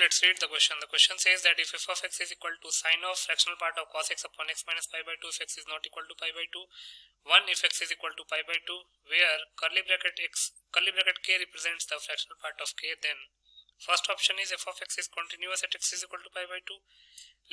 let's read the question. The question says that if f of x is equal to sine of fractional part of cos x upon x minus pi by 2 if x is not equal to pi by 2, 1 if x is equal to pi by 2, where curly bracket k represents the fractional part of k, then first option is f of x is continuous at x is equal to pi by 2,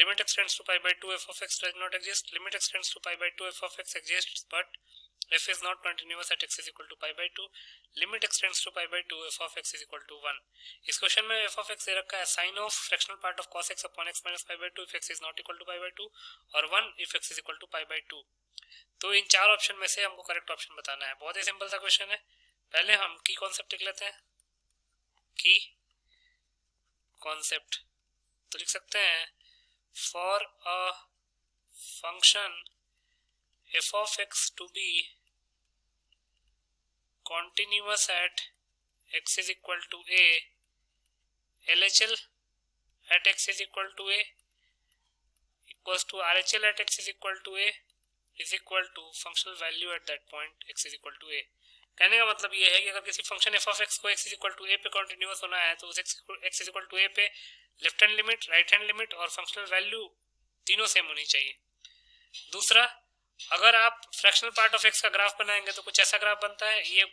limit x tends to pi by 2, f of x does not exist, limit x tends to pi by 2, f of x exists but f is not continuous at x is equal to pi by 2, limit x tends to pi by 2, f of x is equal to 1। इस question में f of x दे रखा है sine of fractional part of cos x upon x minus pi by 2 if x is not equal to pi by 2 और 1 if x is equal to pi by 2। तो इन चार option में से हमको correct option बताना है। बहुत ही सिंपल सा क्वेश्चन है। पहले हम की कॉन्सेप्ट लिख लेते हैं। की कॉन्सेप्ट तो लिख सकते हैं for a function f of x to be continuous at x is equal to a, LHL at x is equal to a equals to RHL at x is equal to a is equal to functional value at that point x is equal to a। कहने का मतलब ये है कि अगर किसी function f of x को x is equal to a पे कंटिन्यूअस होना है तो उस x is equal to a पे left hand limit, right hand limit और फंक्शनल वैल्यू तीनों सेम होनी चाहिए। दूसरा, अगर आप फ्रैक्शनल पार्ट ऑफ x का ग्राफ बनाएंगे तो कुछ ऐसा ग्राफ बनता है, ये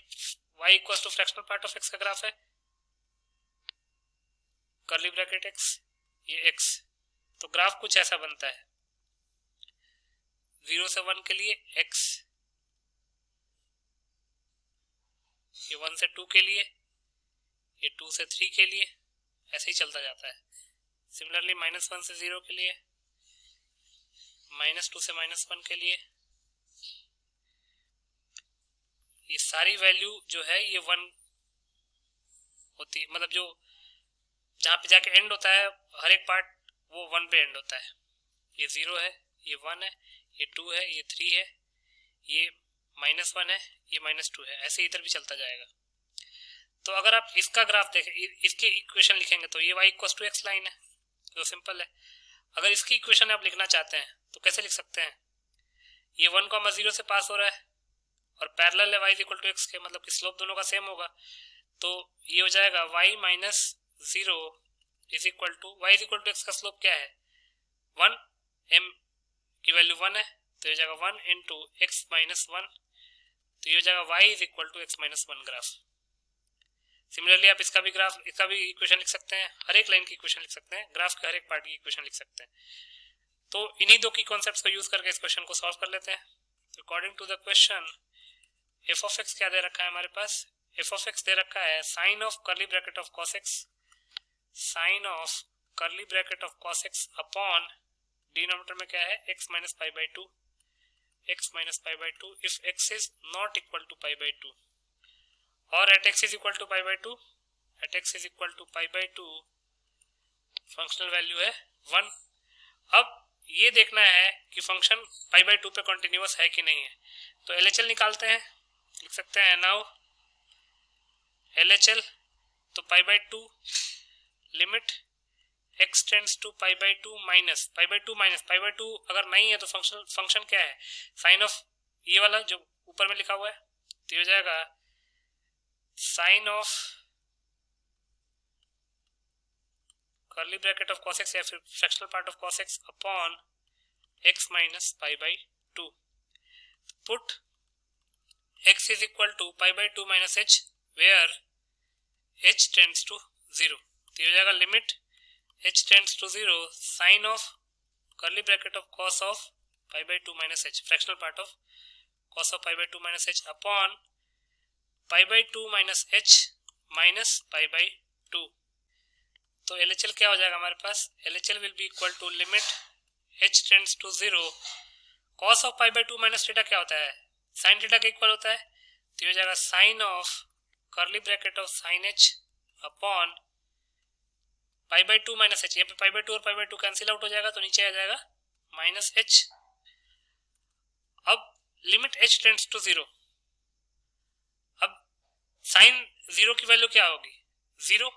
y equals to fractional part of x का ग्राफ है, कर्ली ब्रैकेट x, ये x, तो ग्राफ कुछ ऐसा बनता है 0 से 1 के लिए x, ये 1 से 2 के लिए, ये 2 से 3 के लिए, ऐसे ही चलता जाता है। सिमिलरली -1 से 0 के लिए, -2 से -1 के लिए, ये सारी वैल्यू जो है ये 1 होती है, मतलब जो जहाँ पे जाके एंड होता है हर एक पार्ट वो 1 पे एंड होता है। ये 0 है, ये 1 है, ये 2 है, ये 3 है, ये -1 है, ये -2 है, ऐसे इधर भी चलता जाएगा। तो अगर आप इसका ग्राफ देखें, इसके इक्वेशन लिखेंगे तो ये y equals to x line है, तो सिंपल है। अगर इसकी इक्वेशन आप लिखना चाहते हैं तो कैसे लिख सकते हैं, ये 1,0 से पास हो रहा है और पैरेलल है y is equal to x के, मतलब कि स्लोप दोनों का सेम होगा, तो ये हो जाएगा y minus 0 is equal to y is equal to x का स्लोप क्या है 1, m की वैल्यू 1 है तो ये हो जाएगा 1 इंटू x माइनस 1, तो ये हो जाएगा y is equal to x minus 1 graph. Similarly आप इसका भी ग्राफ, इसका भी इक्वेशन लिख सकते हैं, हर एक लाइन की इक्वेशन लिख सकते हैं, ग्राफ के हर एक पार्ट की इक्वेशन लिख सकते हैं। तो इन्हीं दो की कॉन्सेप्ट्स को यूज करके इस क्वेश्चन को सॉल्व कर लेते हैं। तो according to the question f of x क्या दे रखा है हमारे पास, f of x दे रखा है sine of curly bracket of cos x, sine of curly bracket of cos x upon denominator में क्या है x minus pi by 2, x minus pi by 2 if x is not equal to pi by 2 और at x is equal to pi by 2, at x is equal to pi by 2 functional value है 1। अब ये देखना है कि function pi by 2 पे continuous है कि नहीं है, तो LHL निकालते हैं, लिख सकते हैं नाउ LHL, तो pi by 2 limit x tends to pi by 2 minus pi by 2 minus pi by 2 अगर नहीं है तो फंक्शन क्या है साइन ऑफ ये वाला जो ऊपर में लिखा हुआ है, तो ये हो जाएगा sine of curly bracket of cos x या फिर fractional part of cos x upon x minus pi by 2, put x is equal to pi by 2 minus h where h tends to 0, तो ये हो जाएगा limit h tends to 0 sine of curly bracket of cos of pi by 2 minus h, fractional part of cos of pi by 2 minus h upon pi by 2 minus h minus pi by 2, तो LHL क्या हो जाएगा हमारे पास, LHL will be equal to limit h tends to 0 cos of pi by 2 minus theta क्या होता है sine theta के इक्वल होता है, तो ये हो जाएगा sine of curly bracket of sine h upon pi by 2 minus h, यहाँ पे पाई बाई 2 और पाई बाई 2 कैंसिल आउट हो जाएगा तो नीचे आ जाएगा माइनस h। अब लिमिट h टेंड्स टू 0, अब साइन 0 की वैल्यू क्या होगी 0,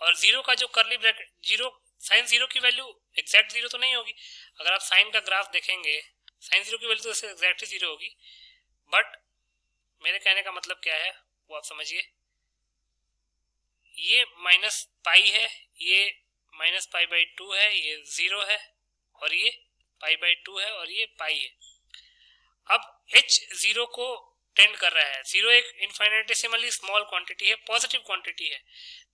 और 0 का जो कर्ली ब्रैकेट 0 साइन 0 की वैल्यू एग्जैक्ट 0 तो नहीं होगी, अगर आप साइन का ग्राफ देखेंगे साइन 0 की वैल्यू तो एग्जैक्ट 0 होगी, बट मेरे कहने का मतलब क्या है वो आप समझिए, ये माइनस पाई है, ये माइनस पाई बाई टू है, ये 0 है, और ये पाई बाई टू है, और ये पाई है। अब h 0 को टेंड कर रहा है। 0 एक इनफाइनेटेसिमली स्मॉल क्वांटिटी है, पॉजिटिव क्वांटिटी है,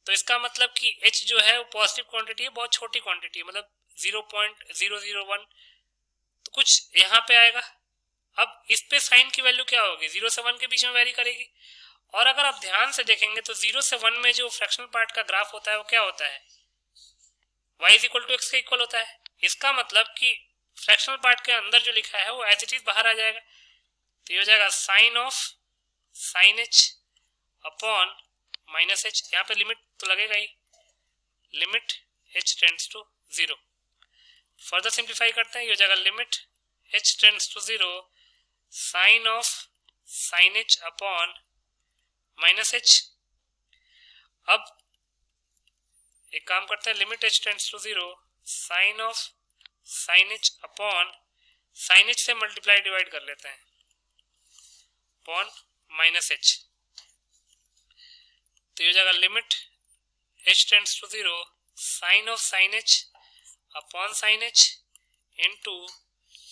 तो इसका मतलब कि h जो है वो पॉजिटिव क्वांटिटी है, बहुत छोटी क्वांटिटी है, मतलब 0.001, तो कुछ यहाँ पे आएगा। अब इस पे साइन की वैल्यू क्या होगी, 0 से 1 के बीच में वेरी करेगी। और अगर आप ध्यान से देखेंगे तो 0 से 1 में जो फ्रैक्शनल पार्ट का ग्राफ होता है वो क्या होता है, y is equal to x के इक्वल होता है। इसका मतलब कि फ्रैक्शनल पार्ट के अंदर जो लिखा है वो एज इट इज बाहर आ जाएगा, तो ये हो जाएगा sine of sine h upon minus h. यहाँ पे लिमिट तो लगेगा ही, limit h tends to 0। Further simplify करते हैं, ये हो जाएगा limit h tends to 0 sine of sine h upon minus h. अब एक काम करते हैं, limit h tends to 0 sine of sine h upon sine h से मल्टीप्लाई डिवाइड कर लेते हैं अपॉन माइनस एच, तो ये हो जाएगा limit h tends to 0 sine of sine h upon sine h into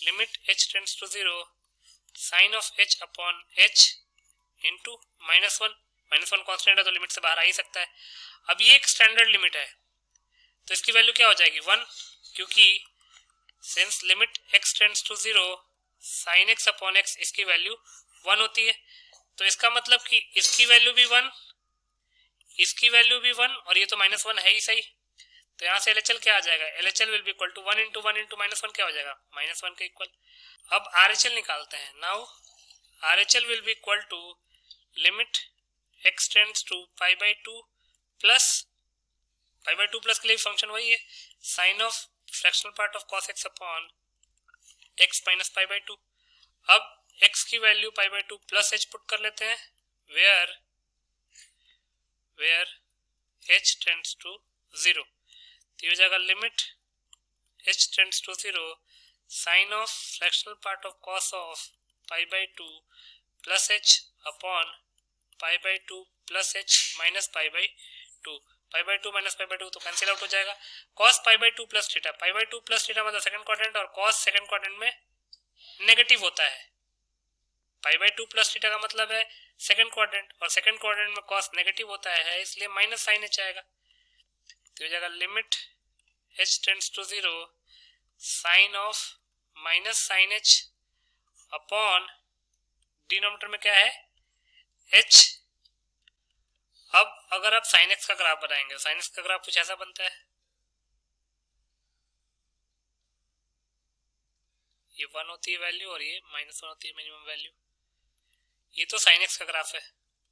limit h tends to 0 sine of h upon h into -1। -1 constant है तो लिमिट से बाहर आ ही सकता है। अब ये एक स्टैंडर्ड लिमिट है, तो इसकी वैल्यू क्या हो जाएगी 1, क्योंकि since limit x tends to 0 sine x upon x इसकी वैल्यू 1 होती है, तो इसका मतलब कि इसकी वैल्यू भी 1, इसकी वैल्यू भी 1, और ये तो -1 है ही सही, तो यहाँ से LHL क्या आ जाएगा, LHL will be equal to 1 into 1 into -1 क्या हो जाएगा, -1 के इक्वल। अब RHL निकालते हैं। Now RHL will be equal to limit x tends to pi by two plus pi by two plus के लिए फंक्शन वही है, sine of fractional part of cos x upon x minus pi by two. अब x की वैल्यू pi by two plus h put कर लेते हैं, वेयर h टेंड्स टू 0, तो ये हो जाएगा limit h tends to 0 sine of fractional part of cos of pi by two plus h upon pi by two plus h minus pi by two. Pi by two minus pi by two तो cancel out हो जाएगा। cos pi by two plus theta, pi by two plus theta मतलब second quadrant, और cos second quadrant में negative होता है। Pi by two plus theta का मतलब है सेकंड क्वाड्रेंट, और सेकंड क्वाड्रेंट में cos नेगेटिव होता है, इसलिए माइनस साइन h आएगा, तो हो जाएगा limit h tends to 0 sine of minus sine h upon denominator में क्या है h। अब अगर आप साइन x का ग्राफ बनाएंगे, साइन x का ग्राफ कुछ ऐसा बनता है, ये 1 होती है वैल्यू और ये -1 होती है मिनिमम वैल्यू। ये तो साइन x का ग्राफ है,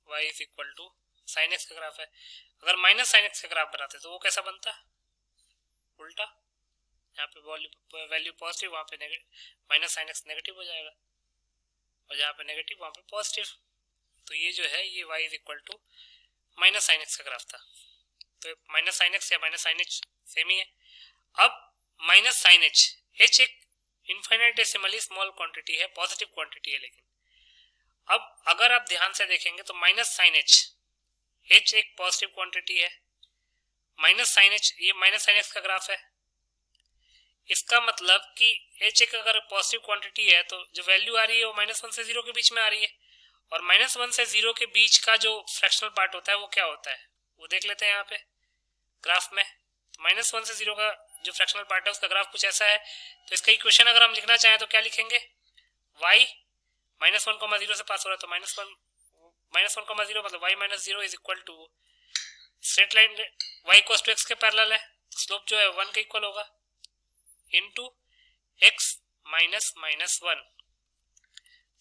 y is equal to sine x का ग्राफ है। अगर माइनस साइन x का ग्राफ बनाते तो वो कैसा बनता, उल्टा, यहाँ पे वैल्यू पॉजिटिव, वहाँ पे माइनस साइन x नेगेटिव हो जाएगा, और जहाँ पे नेगेटिव वहाँ पे पॉजिटिव, तो ये जो है ये y is equal to minus sine x का ग्राफ था, तो माइनस साइन x या माइनस साइन h सेम ही है। अब माइनस साइन h, h एक इनफाइनेटेसिमली स्मॉल क्वांटिटी है, पॉजिटिव क्वांटिटी है, लेकिन अब अगर आप ध्यान से देखेंगे तो माइनस साइन h, h एक पॉजिटिव क्वांटिटी है, माइनस साइन h ये माइनस साइन x का ग्राफ है। इसका मतलब कि h एक अगर पॉजिटिव क्वांटिटी है तो जो वैल्यू आ रही है वो -1 से 0 के बीच में आ रही है, और -1 से 0 के बीच का जो फ्रैक्शनल पार्ट होता है वो क्या होता है वो देख लेते हैं यहाँ पे ग्राफ में। -1 से 0 का जो फ्रैक्शनल पार्ट है उसका ग्राफ कुछ ऐसा है, तो इसका इक्वेशन अगर हम लिखना चाहें तो क्या लिखेंगे, y -1, 0 से पास हो रहा है तो -1, 0 मतलब y minus 0 is equal to straight line y equal to x के पैरेलल है, स्लोप जो है 1 के इक्वल होगा इनटू x माइनस -1,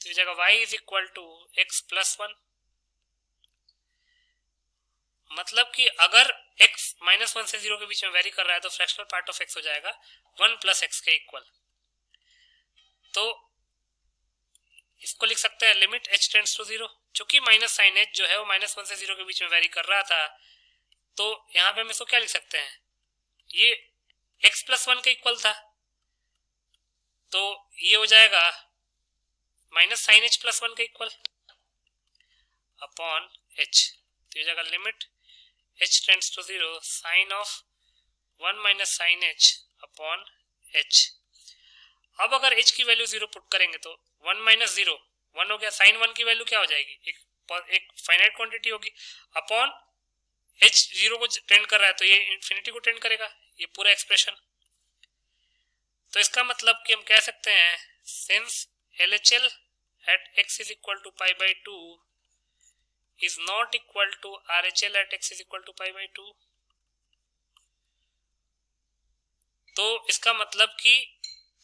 तो जगह y is equal to x plus 1। मतलब कि अगर x -1 से 0 के बीच में वेरी कर रहा है तो फ्रैक्शनल पार्ट ऑफ x हो जाएगा 1 प्लस x के इक्वल। तो इसको लिख सकते हैं लिमिट h टेंड्स टू 0, चूंकि माइनस साइन h जो है वो -1 से 0 के बीच में वेरी कर रहा था, तो यहाँ पे हम इसको क्या लिख सकते हैं, ये x प्लस 1 के इक्वल था, तो ये हो जाएगा माइनस साइन h प्लस 1 के इक्वल अपॉन h, तो ये जाएगा limit h tends to 0 sine of 1 minus sine h upon h. अब अगर h की वैल्यू 0 पुट करेंगे तो 1 माइनस 0 1 हो गया, साइन 1 की वैल्यू क्या हो जाएगी, एक फाइनाइट क्वांटिटी होगी, अपॉन h 0 को टेंड कर रहा है तो ये इन्फिनिटी को टेंड करेगा, ये पूरा एक्सप्रेशन। तो इसका मतलब कि हम कह सकते हैं since LHL at x is equal to pi by 2 is not equal to RHL at x is equal to pi by 2, तो इसका मतलब कि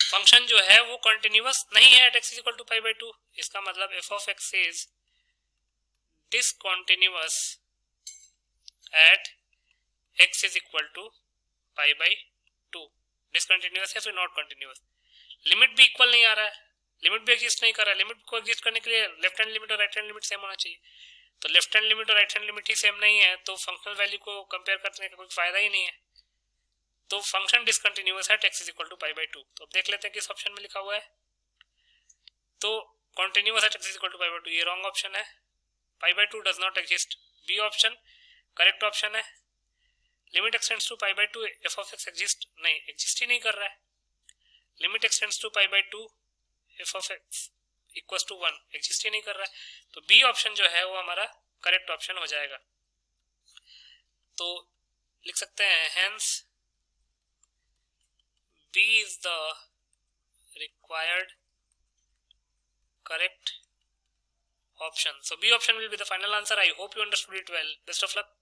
फंक्शन जो है वो कंटिन्यूअस नहीं है at x is equal to pi by 2। इसका मतलब f of x is discontinuous at x is equal to pi by 2। Discontinuous या फिर नॉट कंटिन्यूअस। लिमिट भी इक्वल नहीं आ रहा है, लिमिट भी एग्जिस्ट नहीं कर रहा है। लिमिट को एग्जिस्ट करने के लिए लेफ्ट हैंड लिमिट और राइट हैंड लिमिट सेम होना चाहिए, तो लेफ्ट हैंड लिमिट और राइट हैंड लिमिट ही सेम नहीं है तो फंक्शनल वैल्यू को कंपेयर करने का कोई फायदा ही नहीं है। तो फंक्शन डिसकंटिन्यूअस है x is equal to pi by 2। तो अब देख लेते हैं किस ऑप्शन में लिखा हुआ है। तो कंटिन्यूअस है x is equal to pi by 2, ये रॉन्ग ऑप्शन है। Pi by 2 does not exist, B option correct option है। Limit x tends to pi by 2 f of x exist नहीं, एग्जिस्ट ही नहीं कर रहा है। Limit x tends to pi by 2 f of x equals to 1 exist ही नहीं कर रहा है। तो बी ऑप्शन जो है वो हमारा करेक्ट ऑप्शन हो जाएगा। तो लिख सकते हैं hence B is the required correct option. So B option will be the final answer. I hope you understood it well. Best of luck.